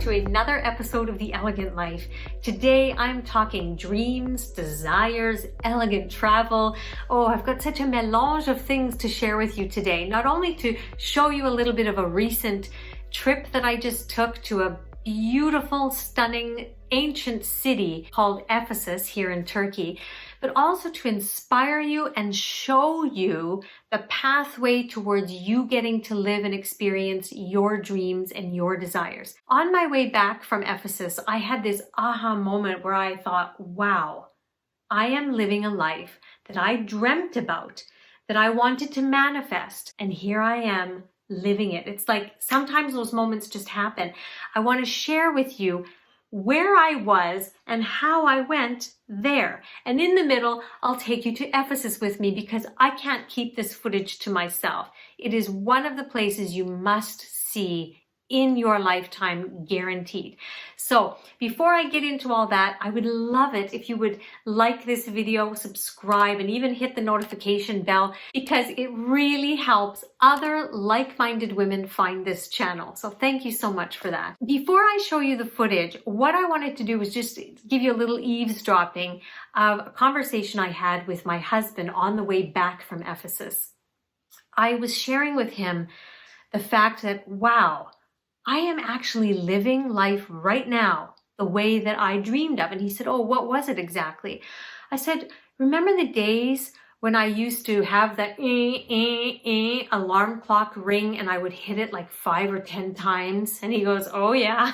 to another episode of The Elegant Life. Today I'm talking dreams, desires, elegant travel. Oh, I've got such a melange of things to share with you today. Not only to show you a little bit of a recent trip that I just took to a beautiful, stunning, ancient city called Ephesus here in Turkey, but also to inspire you and show you the pathway towards you getting to live and experience your dreams and your desires. On my way back from Ephesus, I had this aha moment where I thought, wow, I am living a life that I dreamt about, that I wanted to manifest, and here I am living it. It's like sometimes those moments just happen. I want to share with you where I was and how I went there. And in the middle, I'll take you to Ephesus with me because I can't keep this footage to myself. It is one of the places you must see in your lifetime, guaranteed. So before I get into all that, I would love it if you would like this video, subscribe, and even hit the notification bell because it really helps other like-minded women find this channel. So thank you so much for that. Before I show you the footage, what I wanted to do was just give you a little eavesdropping of a conversation I had with my husband on the way back from Ephesus. I was sharing with him the fact that, wow, I am actually living life right now the way that I dreamed of. And he said, oh, what was it exactly? I said, remember the days when I used to have that alarm clock ring and I would hit it like 5 or 10 times? And he goes, oh yeah.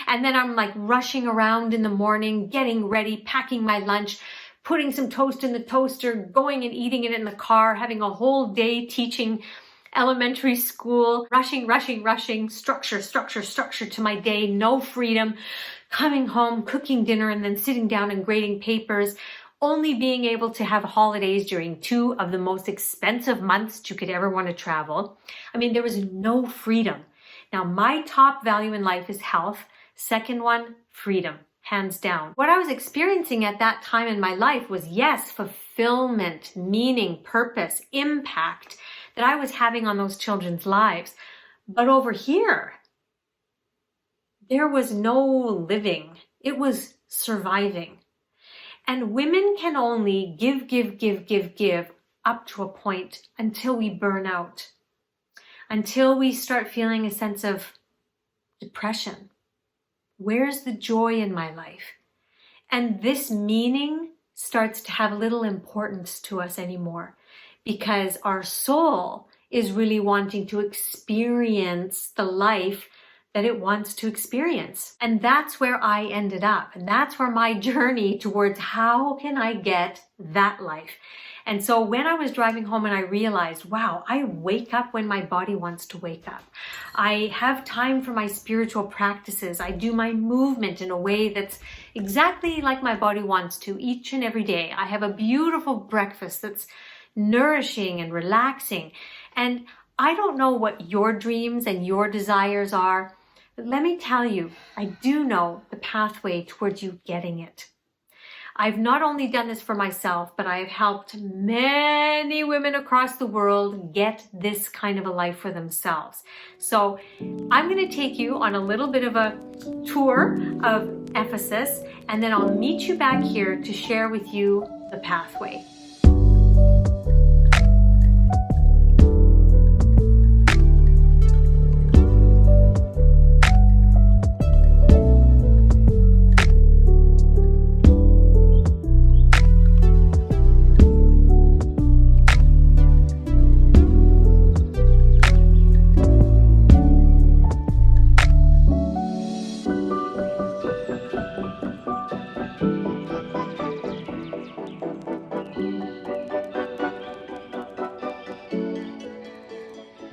And then I'm like rushing around in the morning, getting ready, packing my lunch, putting some toast in the toaster, going and eating it in the car, having a whole day teaching elementary school, rushing, structure to my day, no freedom, coming home, cooking dinner, and then sitting down and grading papers, only being able to have holidays during 2 of the most expensive months you could ever want to travel. I mean, there was no freedom. Now, my top value in life is health. Second one, freedom, hands down. What I was experiencing at that time in my life was, yes, fulfillment, meaning, purpose, impact that I was having on those children's lives. But over here, there was no living. It was surviving. And women can only give up to a point until we burn out, until we start feeling a sense of depression. Where's the joy in my life? And this meaning starts to have little importance to us anymore, because our soul is really wanting to experience the life that it wants to experience. And that's where I ended up. And that's where my journey towards how can I get that life. And so when I was driving home and I realized, wow, I wake up when my body wants to wake up. I have time for my spiritual practices. I do my movement in a way that's exactly like my body wants to each and every day. I have a beautiful breakfast that's nourishing and relaxing. And I don't know what your dreams and your desires are, but let me tell you, I do know the pathway towards you getting it. I've not only done this for myself, but I have helped many women across the world get this kind of a life for themselves. So I'm going to take you on a little bit of a tour of Ephesus, and then I'll meet you back here to share with you the pathway.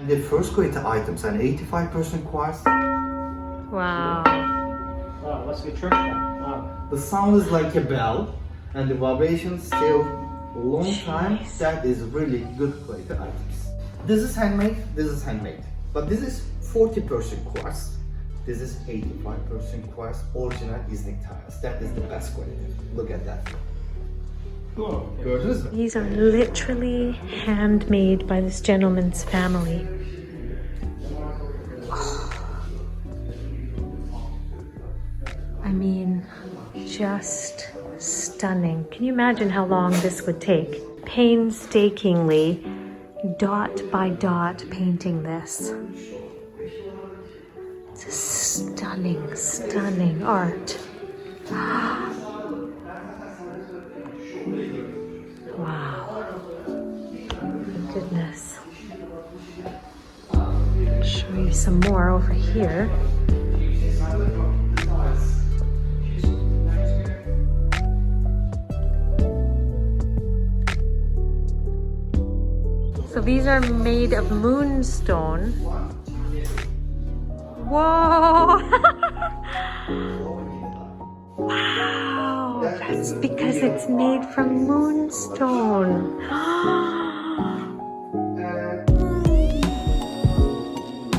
The first created items an 85% quartz. Wow. Wow, what's the trick then? Wow. The sound is like a bell and the vibration still a long time. That is really good created items. This is handmade, but this is 40% quartz. This is 85% quartz, original Iznik tiles. That is the best quality. Look at that. Cool. Gördünüz mü? These are literally handmade by this gentleman's family. just stunning. Can you imagine how long this would take? Painstakingly, dot by dot, painting this. It's a stunning, stunning art. Wow. My goodness. I'll show you some more over here. So these are made of moonstone. Whoa! Wow! That's because it's made from moonstone.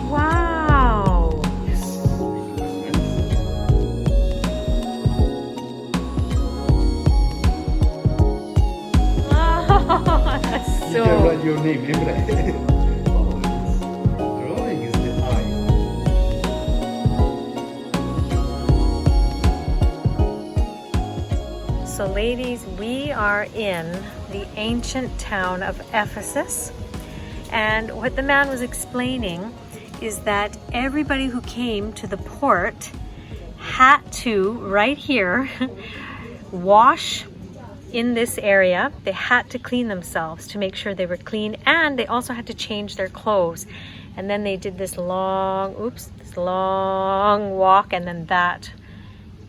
Wow! Oh, that's You can so. write your name, Emre. Drawing is the eye. So ladies, we are in the ancient town of Ephesus, and what the man was explaining is that everybody who came to the port had to, right here, wash in this area. They had to clean themselves to make sure they were clean, and they also had to change their clothes. And then they did this long walk, and then that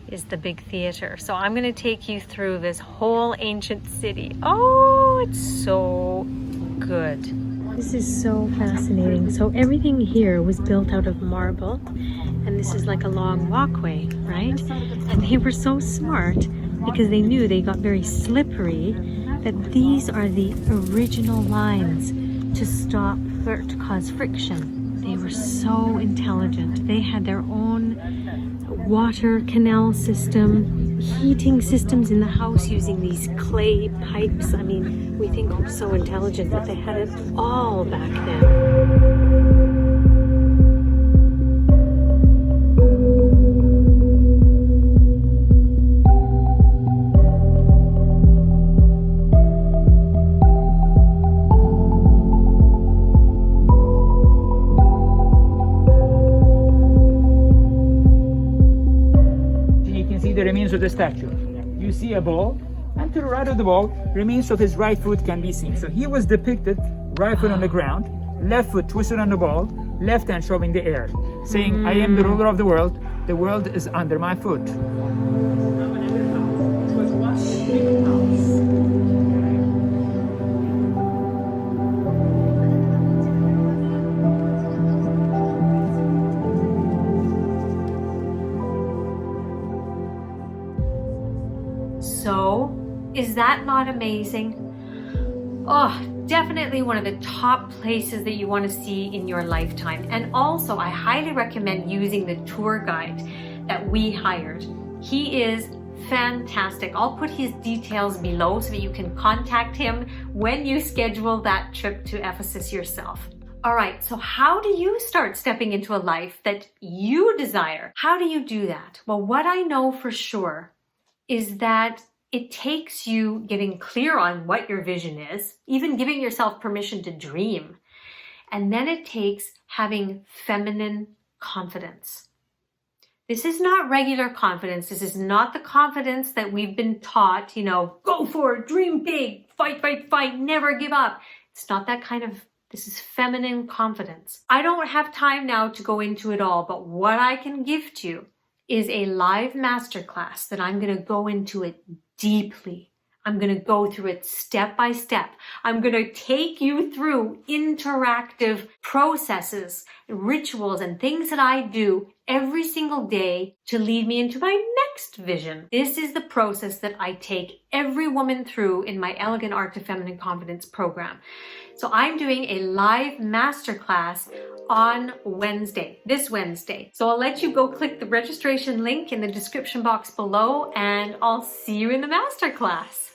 is the big theater. So I'm going to take you through this whole ancient city. Oh, it's so good. This is so fascinating. So everything here was built out of marble, and this is like a long walkway, right? And they were so smart because they knew they got very slippery, that these are the original lines to stop or to cause friction. They were so intelligent. They had their own water canal system, heating systems in the house using these clay pipes. I mean, we think we're so intelligent, but they had it all back then. The remains of the statue. You see a ball, and to the right of the ball, remains of his right foot can be seen. So he was depicted, right foot on the ground, left foot twisted on the ball, left hand showing the air, saying, I am the ruler of the world is under my foot. So, is that not amazing? Oh, definitely one of the top places that you want to see in your lifetime. And also, I highly recommend using the tour guide that we hired. He is fantastic. I'll put his details below so that you can contact him when you schedule that trip to Ephesus yourself. All right, so how do you start stepping into a life that you desire? How do you do that? Well, what I know for sure is that it takes you getting clear on what your vision is, even giving yourself permission to dream. And then it takes having feminine confidence. This is not regular confidence. This is not the confidence that we've been taught, go for it, dream big, fight, fight, fight, never give up. It's not that kind of, this is feminine confidence. I don't have time now to go into it all, but what I can give to you is a live masterclass that I'm going to go into it deeply. I'm going to go through it step by step. I'm going to take you through interactive processes, rituals, and things that I do every single day to lead me into my next vision. This is the process that I take every woman through in my Elegant Art to Feminine Confidence program. So I'm doing a live masterclass on this Wednesday. So I'll let you go click the registration link in the description box below, and I'll see you in the masterclass.